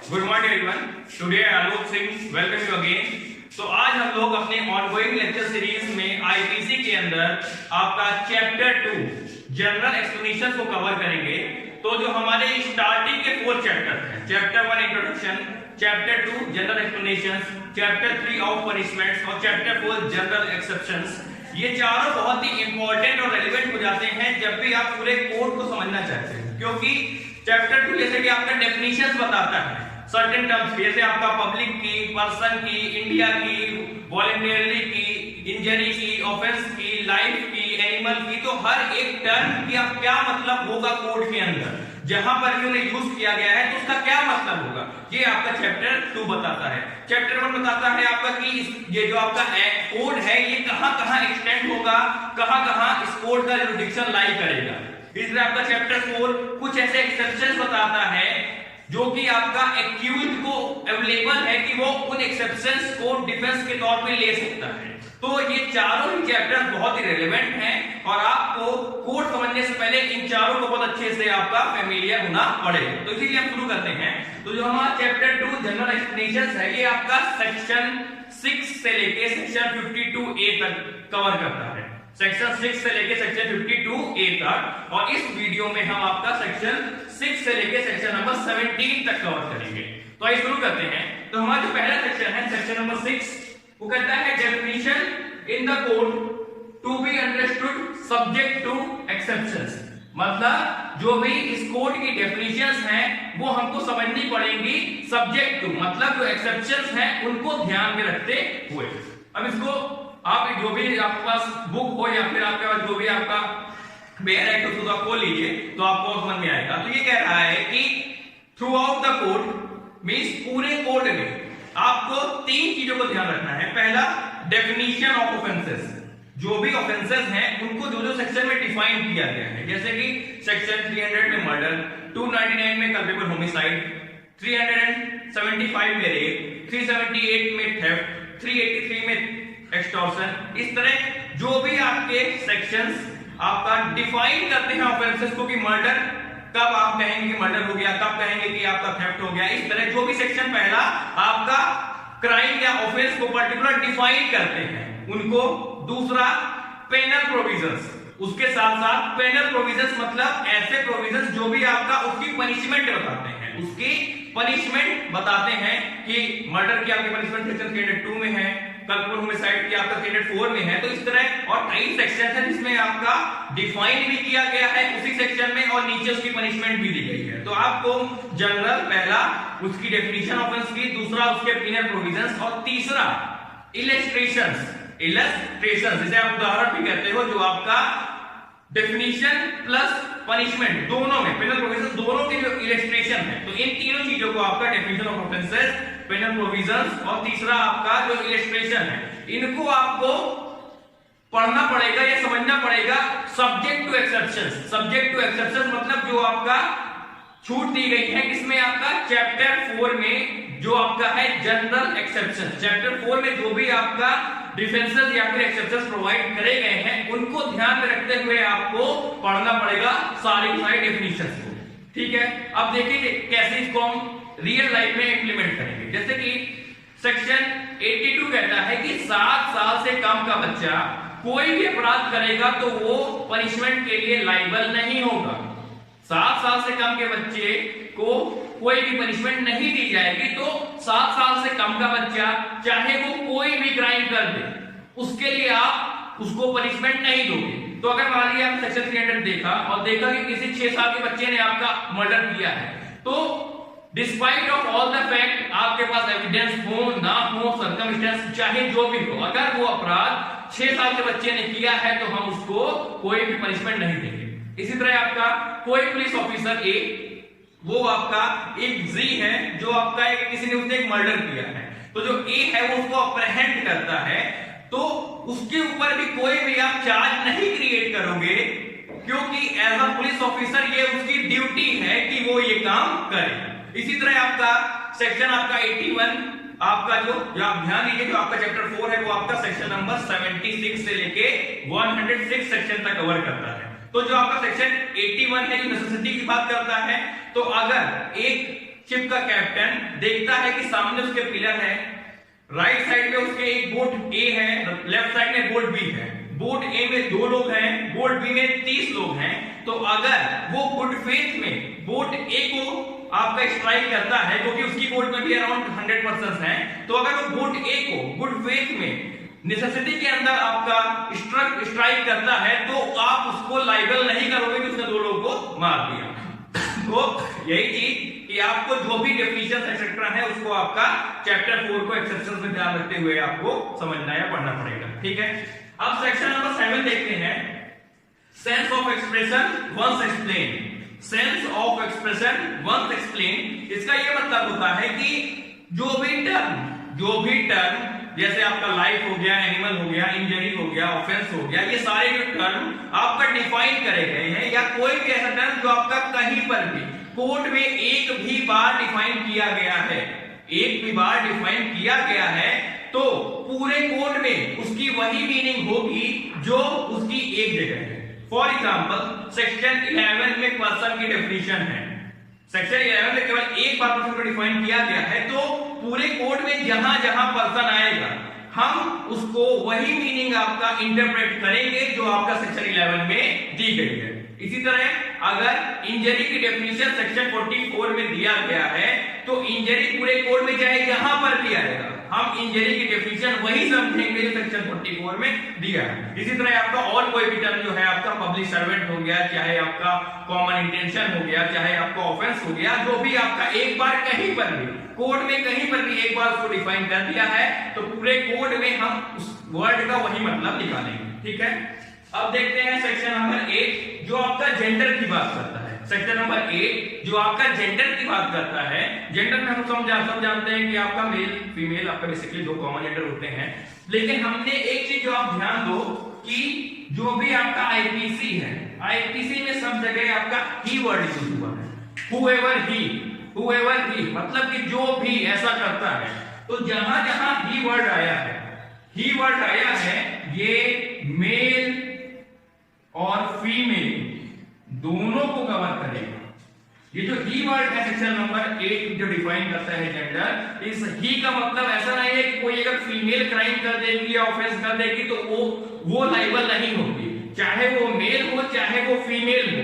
Good morning everyone. Today Alok Singh welcome you again. तो आज हम लोग अपने ऑनगोइंग लेक्चर सीरीज में आईपीसी के अंदर आपका चैप्टर 2 जनरल एक्सप्लेनेशन को कवर करेंगे। तो जो हमारे स्टार्टिंग के 4 चैप्टर हैं, chapter 1 introduction, chapter 2 general explanation, chapter 3 of punishments और चैप्टर 4 जनरल एक्सेप्शंस, ये चारों बहुत ही इंपॉर्टेंट और रेलेवेंट हो जाते हैं जब भी आप पूरे कोड को समझना चाहते हैं, क्योंकि चैप्टर 2 जैसे कि आपका डेफिनेशंस बताता है सर्टेन टर्म्स, जैसे आपका पब्लिक की, पर्सन की, इंडिया की, वॉलंटरी की, इंजरी की, ऑफेंस की, लाइफ की, एनिमल की, तो हर एक टर्म का क्या मतलब होगा कोड के अंदर, जहां पर भी उन्हें यूज किया गया है तो उसका क्या मतलब होगा, ये आपका चैप्टर 2 बताता है। चैप्टर 1 बताता है आपका कि ये जो आपका कोड है ये कहां-कहां एक्सटेंड होगा, कहां-कहां इस कोड का जुरिडिक्शन लाई करेगा। इस तरह आपका चैप्टर 4 कुछ ऐसे एक्सेप्शंस बताता है जो कि आपका एक्यूज को अवेलेबल है कि वो उन एक्सेप्शंस को डिफेंस के तौर पे ले सकता है। तो ये चारों ही चैप्टर बहुत ही रेलेवेंट हैं और आपको कोड समझने से पहले इन चारों को बहुत अच्छे से आपका फेमिलियर होना पड़ेगा। तो इसीलिए हम शुरू करते हैं। तो जो हमारा चैप्टर 2 जनरल एक्सप्लेनेशंस है, ये आपका सेक्शन 6 से लेके सेक्शन 52A तक कवर करता है। सेक्शन 6 से लेके सेक्शन 52A तक, और इस वीडियो में हम आपका सेक्शन 6 से लेके सेक्शन नंबर 17 तक कवर करेंगे। तो आइए शुरू करते हैं। तो हमारा जो पहला सेक्शन है, सेक्शन नंबर 6, वो कहता है definition in the code to be understood subject to exceptions. मतलब जो भी इस कोड की डेफिनेशंस हैं वो हमको समझनी पड़ेंगी सब्जेक्ट टू, मतलब जो एक्सेप्शंस हैं उनको ध्यान में रखते हुए। अब इसको आप जो भी आपके पास बुक हो या फिर आपके पास जो भी आपका बेयर है तो आप खोल लीजिए तो आपको समझ में आएगा। तो ये कह रहा है कि through out the code means पूरे कोड में आपको 3 चीजों को ध्यान रखना है। पहला, डेफिनेशन ऑफ ऑफेंसेस, जो भी ऑफेंसेस हैं उनको जो सेक्शन में डिफाइन किया गया है, जैसे कि सेक्शन 300 में मर्डर, 299 में कल्पेबल होमिसाइड, 375 में रेप, 378 में थेफ्ट, 383 में एक्सटॉर्शन। इस तरह जो भी आपके सेक्शंस आपका डिफाइन करते हैं ऑफेंसेस को, कि मर्डर कब आप कहेंगे कि मर्डर हो गया, कब कहेंगे कि आपका थेफ्ट हो गया। इस तरह जो भी सेक्शन पहला आपका क्राइम या ऑफेंस को पर्टिकुलर डिफाइन करते हैं उनको। दूसरा, पेनल प्रोविजंस, उसके साथ साथ पेनल प्रोविजंस मतलब ऐसे प्रोविजंस जो भी आपका उसकी पनिशमेंट बताते हैं, उसकी पनिशमेंट बताते हैं कि मर्डर की आपकी पनिशमेंट सेक्शन 302 में है, कल्पेबल होमिसाइड की आपका 304 में है। तो इस तरह और कई सेक्शन है जिसमें आपका डिफाइन भी किया गया है उसी सेक्शन में और नीचे उसकी पनिशमेंट भी दी गई है। तो आपको जनरल पहला उसकी डेफिनेशन ऑफेंस की, दूसरा उसके पेनल प्रोविजंस, और तीसरा इलस्ट्रेशंस, जिसे आप उदाहरण भी कहते हो, जो आपका डेफिनेशन प्लस पनिशमेंट दोनों में, पेनल प्रोविजंस दोनों के जो इलस्ट्रेशन है, तो इन तीनों चीजों को आपका definition of offences, penal provisions और तीसरा आपका जो इलस्ट्रेशन है, इनको आपको पढ़ना पड़ेगा या समझना पड़ेगा subject to exceptions. Subject to exceptions मतलब जो आपका छूट दी गई है, किसमें आपका चैप्टर 4 में जो आपका है जनरल एक्सेप्शन। चैप्टर 4 में जो भी आपका डिफेंसेस या फिर एक्सेप्शंस प्रोवाइड करे गए हैं उनको ध्यान में रखते हुए आपको पढ़ना पड़ेगा सारी डेफिनेशंस को। ठीक है, अब देखिए कैसे इसको हम रियल लाइफ में इंप्लीमेंट करेंगे। जैसे कि सेक्शन 82 कहता है कि 7 साल से कम का बच्चा कोई भी अपराध करेगा तो वो पनिशमेंट के लिए लायबल नहीं होगा। 7 साल से कम के बच्चे को कोई भी पनिशमेंट नहीं दी जाएगी। तो 7 साल से कम का बच्चा चाहे वो कोई भी क्राइम कर दे, उसके लिए आप उसको पनिशमेंट नहीं दोगे। तो अगर मान लीजिए आप सेक्शन 300 देखा और देखा कि किसी 6 साल के बच्चे ने आपका मर्डर किया है, तो despite of all the fact, आपके पास एविडेंस हो ना हो, सर्कमस्टेंस चाहे जो भी हो, अगर वो अपराध 6 साल के बच्चे ने किया है तो हम उसको कोई भी पनिशमेंट नहीं देंगे। इसी तरह आपका कोई पुलिस ऑफिसर ए, वो आपका एक जी है जो आपका किसी ने उसने एक मर्डर किया है, तो जो ए है वो उसको अप्रहेंड करता है, तो उसके ऊपर भी कोई भी आप चार्ज नहीं क्रिएट करोगे, क्योंकि एज अ पुलिस ऑफिसर ये उसकी ड्यूटी है कि वो ये काम करे। इसी तरह आपका सेक्शन आपका 81 आपका जो आप ध्यान दीजिए, जो आपका चैप्टर 4 है वो आपका सेक्शन नंबर 76 से लेके 106 सेक्शन तक कवर करता है। तो जो आपका सेक्शन 81 है जो नेसेसिटी की बात करता है, तो अगर एक शिप का कैप्टन देखता है कि सामने उसके पिलर है, राइट साइड में उसके एक बोट ए है, लेफ्ट साइड में बोट बी है। बोट ए में 2 लोग हैं, बोट बी में 30 लोग हैं। तो अगर वो गुड फेथ में बोट ए को आपका स्ट्राइक करता है, क्योंकि उसकी बोट में भी अराउंड 100% है, तो अगर वो बोट ए को गुड फेथ में नेसेसिटी के अंदर आपका स्ट्राइक करता है, तो आप उसको लाइबल नहीं करोगे कि उसने 2 लोगों को मार दिया। तो यही चीज कि आपको जो भी डेफिनेशन एक्सेट्रा है उसको आपका चैप्टर 4 को एक्सेप्शंस में ध्यान रखते हुए आपको समझना या पढ़ना पड़ेगा। ठीक है, अब सेक्शन नंबर 7 देखते हैं, sense of expression once explain. Sense of expression once explain, इसका ये मतलब होता है कि जो भी टर्म जैसे आपका लाइफ हो गया, एनिमल हो गया, इंजरी हो गया, ऑफेंस हो गया, ये सारे जो टर्म आपका डिफाइन करे गए हैं, या कोई भी ऐसा टर्म जो आपका कहीं पर भी कोर्ट में एक भी बार डिफाइन किया गया है, एक भी बार डिफाइन किया गया है, तो पूरे कोर्ट में उसकी वही मीनिंग होगी जो उसकी एक जगह है। फॉर एग्जांपल सेक्शन 11 में पर्सन की डेफिनेशन है, सेक्शन 11 में केवल एक बार पर्सन को डिफाइन किया गया है, तो पूरे कोड में जहां जहां पर्सन आएगा हम उसको वही मीनिंग आपका इंटरप्रेट करेंगे जो आपका सेक्शन 11 में दी गई है। इसी तरह अगर इंजरी की डेफिनेशन सेक्शन 44 में दिया गया है, तो इंजरी पूरे कोड में चाहे जहां पर भी आएगा हम इंजरी की डेफिनेशन वही समझेंगे जो सेक्शन 44 में दिया है। इसी तरह आपका और कोई भी टर्म जो है, आपका पब्लिक सर्वेंट हो गया, चाहे आपका कॉमन इंटेंशन हो गया, चाहे आपका ऑफेंस हो गया, जो भी आपका एक बार कहीं पर भी कोड में कहीं पर भी एक बार उसको डिफाइन कर दिया है, तो पूरे कोड में हम उस वर्ड का वही मतलब निकालेंगे। ठीक है, अब देखते हैं सेक्शन नंबर 8 जो आपका जेंडर की बात करता है। सेक्शन नंबर 8 जो आपका जेंडर की बात करता है। जेंडर में हम सब जानते हैं कि आपका मेल फीमेल आपका बेसिकली 2 कॉमन जेंडर होते हैं, लेकिन हमने एक चीज जो आप ध्यान दो कि जो भी आपका आईपीसी है, आईपीसी में सब जगह आपका ही वर्ड यूज हुआ है, whoever he, मतलब कि जो भी ऐसा करता है। तो जहां जहां ही वर्ड आया है, ये मेल और फीमेल दोनों को कवर करेगा। ये जो ही वर्ड है सेक्शन नंबर 8 जो डिफाइन करता है जेंडर, इस ही का मतलब ऐसा नहीं है कि कोई अगर फीमेल क्राइम कर देगी या ऑफेंस कर देगी तो वो लाइबल नहीं होगी, चाहे वो मेल हो चाहे वो फीमेल हो,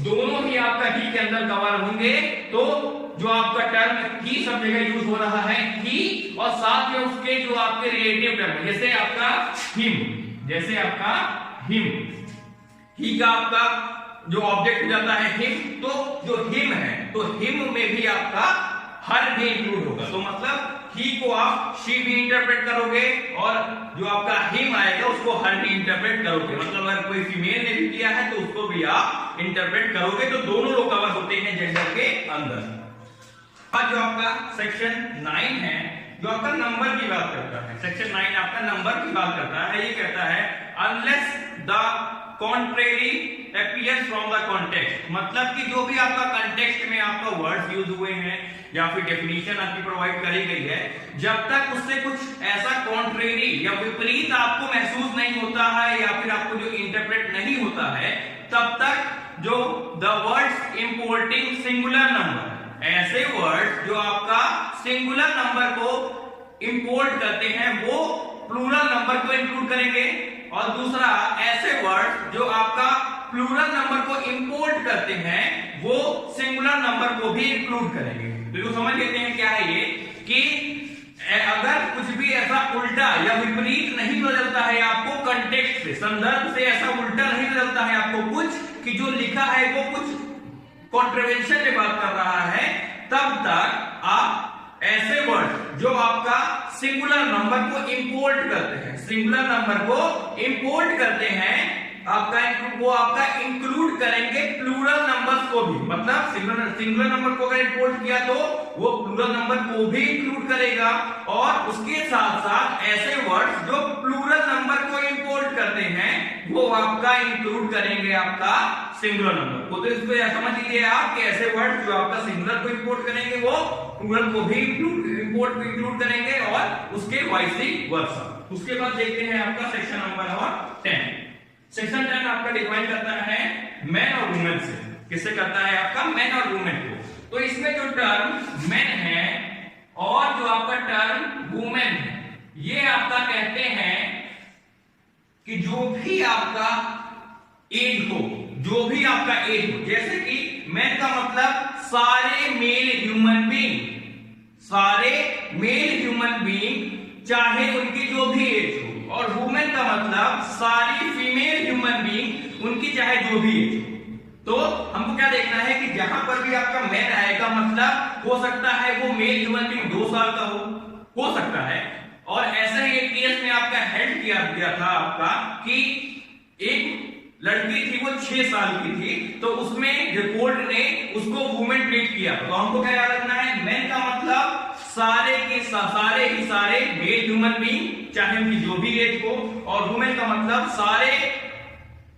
दोनों ही आपका ही के अंदर कवर होंगे। तो जो आपका टर्म ही सब जगह यूज हो रहा है ही, और साथ में उसके जो आपके रिलेटिव टर्म जैसे आपका हिम, ही का आपका जो ऑब्जेक्ट हो जाता है हिम, तो जो हिम है तो हिम में भी आपका हर भी इंक्लूड होगा। तो मतलब ही को आप शी भी इंटरप्रेट करोगे और जो आपका हिम आएगा उसको हर भी इंटरप्रेट करोगे। मतलब अगर कोई फीमेल ने भी किया है तो उसको भी आप इंटरप्रेट करोगे। तो दोनों लोग कवर होते हैं जेंडर के अंदर। अब जो आपका सेक्शन 9 है जो आपका नंबर की बात करता है, सेक्शन 9 आपका नंबर की बात करता है। ये कहता है unless the contrary appears from the context, मतलब कि जो भी आपका कॉन्टेक्स्ट में आपका वर्ड्स यूज हुए हैं या फिर डेफिनेशन आपकी प्रोवाइड करी गई है, जब तक उससे कुछ ऐसा कॉन्ट्रेरी या विपरीत आपको महसूस नहीं होता है या फिर आपको जो इंटरप्रेट नहीं होता है, तब तक जो the words importing singular number, ऐसे वर्ड जो आपका सिंगुलर नंबर को इंपोर्ट करते हैं वो प्लूरल नंबर को इंक्लूड करेंगे, और दूसरा ऐसे वर्ड जो आपका प्लूरल नंबर को इंपोर्ट करते हैं वो सिंगुलर नंबर को भी इंक्लूड करेंगे। तो समझ लेते हैं क्या है ये कि अगर कुछ भी ऐसा उल्टा या विपरीत नहीं बदलता है आपको कंटेक्स्ट से, संदर्भ से ऐसा उल्टा नहीं बदलता है आपको कुछ कि जो लिखा है वो कुछ कॉन्ट्रवेंशन में बात कर रहा है, तब तक आप ऐसे वर्ड जो आपका सिंगुलर नंबर को इंपोर्ट करते हैं, सिंगुलर नंबर को इंपोर्ट करते हैं, वो आपका इंक्लूड करेंगे प्लूरल नंबर्स को भी। मतलब सिंगुलर नंबर को अगर इंपोर्ट किया तो वो प्लूरल नंबर को भी इंक्लूड करेगा, और उसके साथ साथ ऐसे वर्ड्स जो प्लूरल नंबर को इंपोर्ट करते हैं वो आपका इंक्लूड करेंगे आपका सिंगुलर नंबर को। तो इसको समझ लीजिए आप कि ऐसे वर्ड्स जो आपका सिंगुलर को इंपोर्ट करेंगे वो प्लूरल को भी इंक्लूड करेंगे, और उसके वाइस वर्सा। उसके बाद देखते हैं आपका सेक्शन नंबर 10। सेक्शन 10 आपका डिफाइन करता है मैन और वुमेन से। किससे करता है? आपका मैन और वुमेन को। तो इसमें जो टर्म मेन है और जो आपका टर्म वुमेन है, ये आपका कहते हैं कि जो भी आपका एज हो, जो भी आपका एज हो, जैसे कि मेन का मतलब सारे मेल ह्यूमन बीइंग, सारे मेल ह्यूमन बीइंग चाहे उनकी जो भी एज हो, और वुमेन का मतलब सारी फीमेल ह्यूमन बीइंग उनकी चाहे जो भी एज हो। तो हमको क्या देखना है कि जहां पर भी आपका मेन आएगा मतलब हो सकता है वो मेल ह्यूमन बीइंग 2 साल का हो सकता है। और ऐसा ही एक केस में आपका हेल्प किया गया था आपका कि एक लड़की थी वो 6 साल की थी, तो उसमें जो कोर्ट ने उसको वुमेन ट्रीट किया। तो हमको क्या याद रखना है, मेन का मतलब सारे के सारे मेल ह्यूमन बीइंग चाहे उनकी जो भी एज हो, और वुमेन का मतलब सारे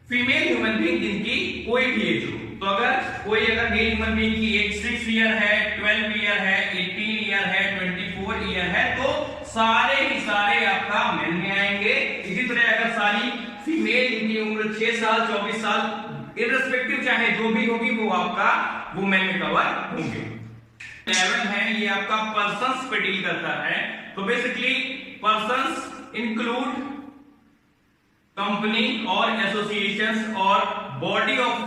फीमेल ह्यूमन बीइंग जिनकी कोई भी एज हो। तो अगर मेल ह्यूमन बीइंग की एज 6 ईयर है, 12 ईयर है, 18 ईयर है, 24 ईयर है, तो सारे ही सारे आपका मेल में आएंगे। इसी तरह अगर सारी फीमेल जिनकी उम्र 6 साल 24 साल इररिस्पेक्टिव चाहे जो भी होगी वो आपका वुमेन में कवर होंगे। 11 है, ये आपका पर्सन्स पे डील करता है। तो बेसिकली पर्सन्स इंक्लूड कंपनी और एसोसिएशंस और बॉडी ऑफ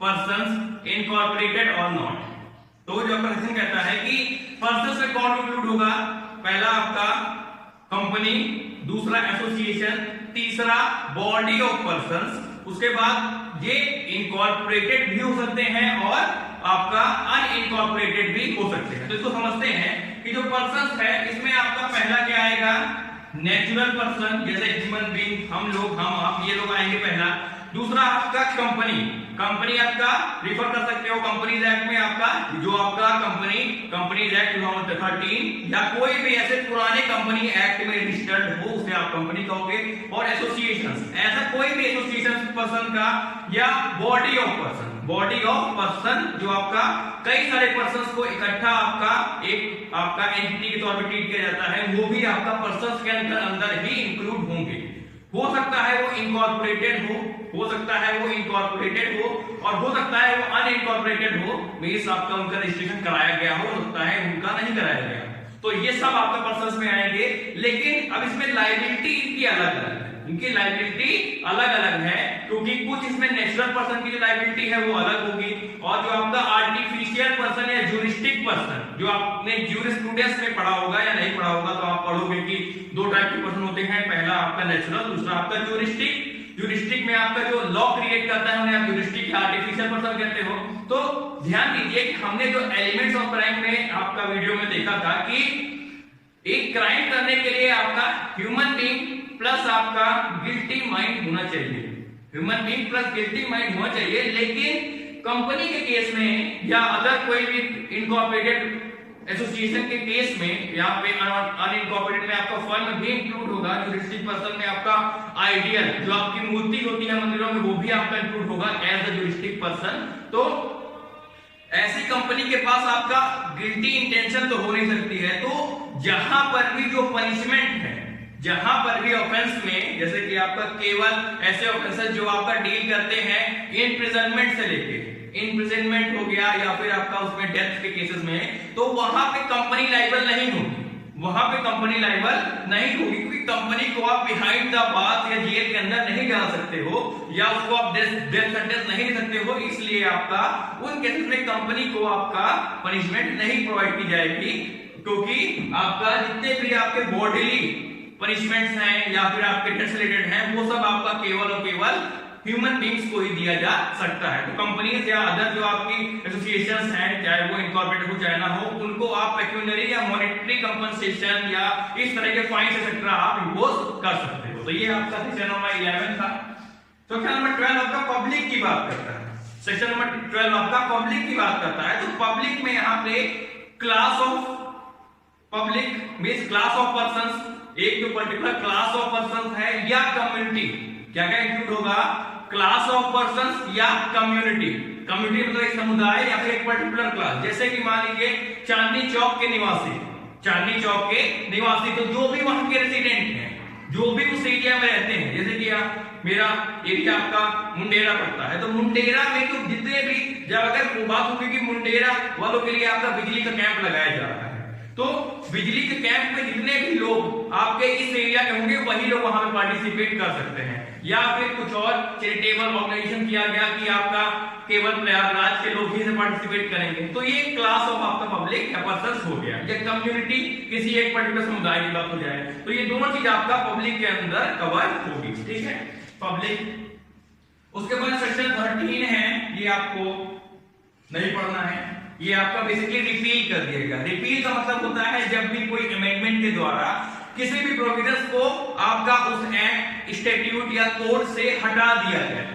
पर्सन्स इनकॉर्पोरेटेड और नॉट। तो जो क्वेश्चन कहता है कि पर्सन्स में कौन इंक्लूड होगा, पहला आपका कंपनी, दूसरा एसोसिएशन, तीसरा बॉडी ऑफ पर्सन्स, उसके बाद ये इनकॉर्पोरेटेड भी हो सकते हैं और आपका अनइनकॉर्पोरेटेड भी हो सकते हैं। तो इसको समझते हैं कि जो पर्सन्स है इसमें आपका पहला क्या आएगा, नेचुरल पर्सन, जैसे ह्यूमन बीइंग, हम लोग, हम आप, ये लोग आएंगे पहला। दूसरा आपका कंपनी, कंपनी आपका रिफर कर सकते हो कंपनीज एक्ट में, आपका जो आपका कंपनीज एक्ट 2013 या कोई भी ऐसे पुराने कंपनी एक्ट में रजिस्टर्ड हो उसे आप कंपनी कहोगे। और एसोसिएशंस, ऐसा कोई भी एसोसिएशन पर्सन का, या बॉडी ऑफ पर्सन जो आपका कई सारे पर्सन्स को इकट्ठा आपका एक आपका एंटिटी के तौर पर ट्रीट किया जाता है, वो भी आपका पर्सन्स के अंदर ही इंक्लूड होंगे। हो सकता है वो इनकॉर्पोरेटेड हो सकता है वो इनकॉर्पोरेटेड हो, और हो सकता है वो अनइनकॉर्पोरेटेड हो, मींस आपका उनका रजिस्ट्रेशन कराया गया हो सकता है उनका नहीं कराया गया। तो ये सब आपका पर्सन्स में आएंगे। लेकिन अब इसमें लायबिलिटी इनकी अलग अलग है, इनकी लायबिलिटी अलग अलग है, क्योंकि कुछ इसमें नेचुरल पर्सन की जो लायबिलिटी है वो अलग होगी, और जो आपका आर्टिफिशियल पर्सन या ज्यूरिस्टिक पर्सन, जो आपने ज्यूरिस्प्रूडेंस में पढ़ा होगा या नहीं पढ़ा होगा, तो आप पढ़ोगे कि 2 टाइप के पर्सन होते हैं, पहला आपका नेचुरल, दूसरा आपका ज्यूरिस्टिक। ज्यूरिस्टिक में आपका जो लॉ क्रिएट करता है उन्हें आप ज्यूरिस्टिक या आर्टिफिशियल पर्सन कहते हो। तो ध्यान दीजिए कि हमने जो एलिमेंट्स ऑफ क्राइम में आपका वीडियो में देखा था कि एक क्राइम करने के लिए आपका ह्यूमन बीइंग प्लस आपका गिल्टी माइंड होना चाहिए, human being plus guilty mind होना चाहिए। लेकिन कंपनी के केस में या अदर कोई भी इनकॉर्पोरेटेड एसोसिएशन के केस में, यहाँ पे अनइनकॉर्पोरेटेड में आपका फर्म भी इंक्लूड होगा, ज्यूरिस्टिक पर्सन में आपका आइडियल जो आपकी मूर्ति होती है मंदिरों में वो भी आपका इंक्लूड होगा एज अ ज्यूरिस्टिक पर्सन। तो ऐसी कंपनी के पास आपका गिल्टी इंटेंशन तो हो नहीं सकती है। तो जहां पर भी जो पनिशमेंट है, जहां पर भी ऑफेंस में, जैसे कि आपका केवल ऐसे ऑफेंसेस जो आपका डील करते हैं इम्प्रिजनमेंट से लेके, इम्प्रिजनमेंट हो गया या फिर आपका उसमें डेथ के केसेस में, तो वहां पे कंपनी लायबल नहीं होगी, वहां पे कंपनी लायबल नहीं होगी, क्योंकि कंपनी को आप बिहाइंड द बार्स या जेल के अंदर नहीं डाल सकते हो, या उसको आप डेथ सेंटेंस नहीं दे सकते हो। इसलिए आपका उन केसेस में कंपनी को आपका पनिशमेंट नहीं प्रोवाइड की जाएगी, क्योंकि आपका जितने भी आपके बॉडीली पनिशमेंट्स हैं या फिर आपके डेथ से रिलेटेड हैं, वो सब आपका केवल और केवल ह्यूमन बीइंग्स को ही दिया जा सकता है। तो कंपनीज या अदर जो आपकी एसोसिएशंस हैं, चाहे वो इनकॉर्पोरेटेड हो चाहे ना हो, उनको आप पेक्यूनरी या मॉनेटरी कंपनसेशन या इस तरह के फाइन एक्सेट्रा आप इंपोज कर सकते हो। तो ये आपका सेक्शन नंबर 11 था। तो सेक्शन नंबर 12 आपका पब्लिक की बात करता है। सेक्शन नंबर 12 आपका पब्लिक की बात करता है। तो पब्लिक में यहाँ पे class of public means class of persons, एक जो पर्टिकुलर क्लास ऑफ पर्संस है या कम्युनिटी, क्या क्या इंक्लूड होगा, क्लास ऑफ पर्संस या कम्युनिटी। कम्युनिटी मतलब एक समुदाय या फिर एक पर्टिकुलर क्लास, जैसे कि मान लीजिए चांदनी चौक के निवासी, चांदनी चौक के निवासी, तो जो भी वहां के रेसिडेंट हैं, जो भी उस एरिया में रहते हैं, जैसे कि मेरा एरिया आपका मुंडेरा पड़ता है, तो मुंडेरा में तो जितने भी, जब अगर बात होगी कि मुंडेरा वालों के लिए आपका बिजली का कैंप लगाया जा रहा है, तो बिजली के कैंप में जितने भी लोग आपके इस एरिया के होंगे वही लोग वहां पे पार्टिसिपेट कर सकते हैं। या फिर कुछ और चैरिटेबल ऑर्गेनाइजेशन किया गया कि आपका केवल प्रयागराज के लोग ही से पार्टिसिपेट करेंगे, तो ये क्लास ऑफ आपका पब्लिक पर्सन्स हो गया, या कम्युनिटी किसी एक पर्टिकुलर समुदाय की बात हो जाए, तो ये दोनों चीज आपका पब्लिक के अंदर कवर होगी, ठीक है, पब्लिक। उसके बाद सेक्शन 13 है, ये आपको नहीं पढ़ना है, ये आपका बेसिकली रिपील कर दिया गया। रिपील का मतलब होता है जब भी कोई अमेंडमेंट के द्वारा किसी भी प्रोविजंस को आपका उस एक्ट, स्टैट्यूट या कोड से हटा दिया जाए।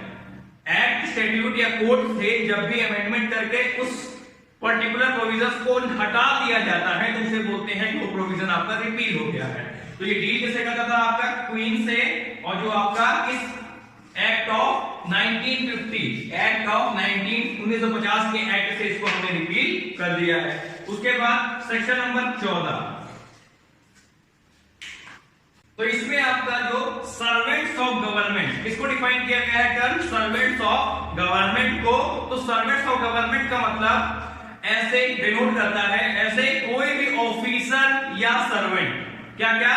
एक्ट, स्टैट्यूट या कोड से जब भी अमेंडमेंट करके उस पर्टिकुलर प्रोविजंस को हटा दिया जाता है तो उसे बोलते हैं कि वो प्रोविजन आपका रिपील हो गया है। तो ये डील किससे करता था आपका क्वीन से, और जो आपका इस एक्ट ऑफ 1950, एक्ट ऑफ 1950 के एक्ट से इसको हमने रिपील कर दिया है। उसके बाद सेक्शन नंबर 14, तो इसमें आपका जो सर्वेंट्स ऑफ गवर्नमेंट, इसको डिफाइन किया गया है टर्म सर्वेंट्स ऑफ गवर्नमेंट को। तो सर्वेंट्स ऑफ गवर्नमेंट का मतलब ऐसे डिनोट करता है, ऐसे कोई भी ऑफिसर या सर्वेंट, क्या क्या,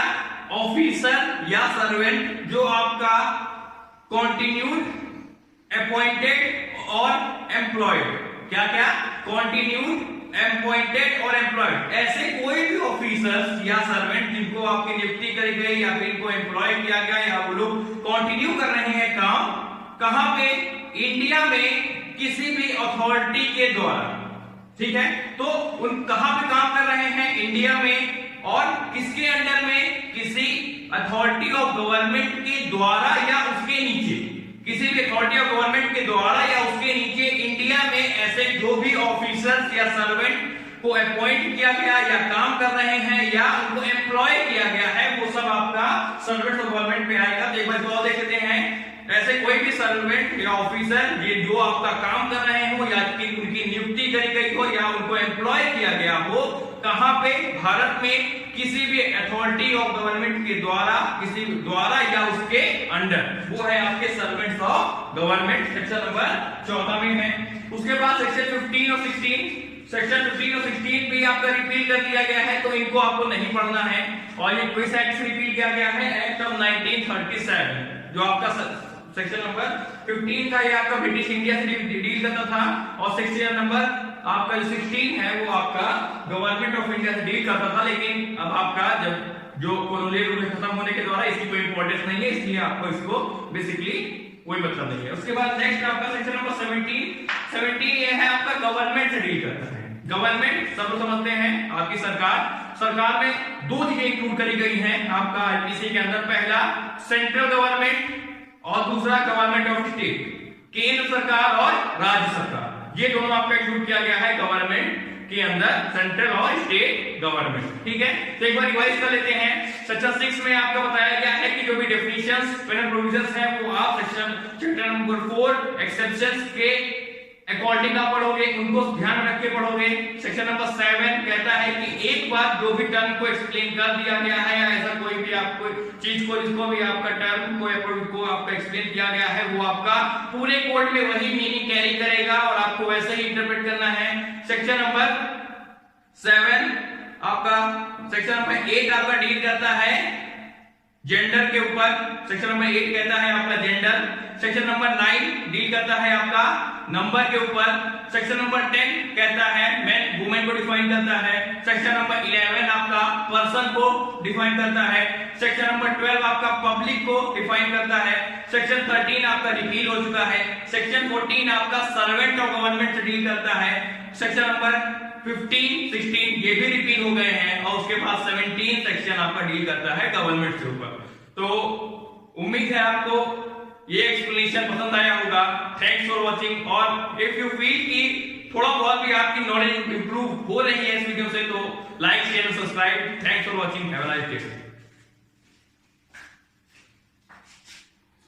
ऑफिसर या सर्वेंट जो आपका कॉन्टिन्यूड, अपॉइंटेड और एम्प्लॉयड, क्या क्या, कॉन्टिन्यूड, अपॉइंटेड और एम्प्लॉयड, ऐसे कोई भी ऑफिसर्स या सर्वेंट जिनको आपकी नियुक्ति करी गई या फिर इनको एम्प्लॉय किया गया या वो लोग कॉन्टिन्यू कर रहे हैं काम, कहां पे, इंडिया में किसी भी अथॉरिटी के द्वारा, ठीक है, तो उन कहां पे काम कर रहे हैं, इंडिया में, और किसके अंडर में, किसी अथॉरिटी ऑफ गवर्नमेंट के द्वारा या उसके नीचे, किसी भी अथॉरिटी ऑफ गवर्नमेंट के द्वारा या उसके नीचे इंडिया में ऐसे जो भी ऑफिसर्स या सर्वेंट को अपॉइंट किया गया या काम कर रहे हैं या उनको एम्प्लॉय किया गया है, वो सब आपका सर्वेंट ऑफ गवर्नमेंट में आएगा। तो एक बार और देख लेते हैं, ऐसे कोई भी सर्वेंट या ऑफिसर ये जो आपका काम कर रहे हो या उनकी नियुक्ति करी गई हो या उनको एम्प्लॉय किया गया हो, कहां पे, भारत में किसी भी अथॉरिटी ऑफ गवर्नमेंट के द्वारा, किसी द्वारा या उसके अंडर, वो है आपके servants of government, section number 14 में है। उसके बाद सेक्शन 15 और 16, सेक्शन 15 और 16 भी आपका रिपील कर दिया गया है, तो इनको आपको नहीं पढ़ना है। और ये किस एक्ट से रिपील किया गया है, एक्ट ऑफ 1937, जो आपका सेक्शन नंबर 15 का ये आपका ब्रिटिश इंडिया से डील करता था, और सेक्शन नंबर आपका 16 है वो आपका गवर्नमेंट ऑफ इंडिया से डील करता था। लेकिन अब आपका जब जो कॉलोनियल रूल खत्म होने के द्वारा इसकी कोई इंपॉर्टेंस नहीं है, इसलिए आपको इसको बेसिकली कोई मतलब नहीं है। उसके बाद नेक्स्ट आपका सेक्शन नंबर 17 ये है आपका गवर्नमेंट से डील करता है। गवर्नमेंट सब लोग समझते हैं आपकी सरकार में दो चीजें इंक्लूड करी गई हैं आपका आईपीसी के अंदर, पहला सेंट्रल गवर्नमेंट और दूसरा गवर्नमेंट ऑफ स्टेट, केंद्र सरकार और राज्य सरकार, ये दोनों आपका इंक्लूड किया गया है गवर्नमेंट के अंदर, सेंट्रल और स्टेट गवर्नमेंट, ठीक है। तो एक बार रिवाइज कर लेते हैं। सेक्शन 6 में आपका बताया गया है कि जो भी डेफिनेशंस, पेनल प्रोविजंस हैं वो आप सेक्शन चैप्टर नंबर 4 एक्सेप्शंस के अकॉर्डिंग आप पढ़ोगे, उनको ध्यान में रख के पढ़ोगे। सेक्शन नंबर 7 कहता है कि एक बार जो भी टर्म को एक्सप्लेन कर दिया गया है या ऐसा कोई भी आपको चीज को जिसको भी आपका टर्म को आपका एक्सप्लेन किया गया है वो आपका पूरे कोड में वही मीनिंग कैरी करेगा और आपको वैसे ही इंटरप्रेट करना है। सेक्शन नंबर 7 आपका, सेक्शन नंबर 8 आपका डील करता है जेंडर के ऊपर, सेक्शन नंबर 8 कहता है आपका जेंडर। सेक्शन नंबर 9 डील करता है आपका नंबर के ऊपर। सेक्शन नंबर 10 कहता है मैन वुमेन को डिफाइन करता है। सेक्शन नंबर 11 आपका पर्सन को डिफाइन करता है। सेक्शन नंबर 12 आपका पब्लिक को डिफाइन करता है। सेक्शन 13 आपका रिपील हो चुका है। सेक्शन 14 आपका सर्वेंट ऑफ गवर्नमेंट से डील करता है। सेक्शन नंबर 15, 16 ये भी रिपील हो गए हैं और उसके बाद 17 सेक्शन आपका डील करता है गवर्नमेंट के ऊपर। तो उम्मीद है आपको ये एक्सप्लेनेशन पसंद आया होगा। Thanks for watching. और इफ यू फील कि थोड़ा बहुत भी आपकी नॉलेज इंप्रूव हो रही है इस वीडियो से तो लाइक शेयर और subscribe. Thanks for watching. Have a nice day.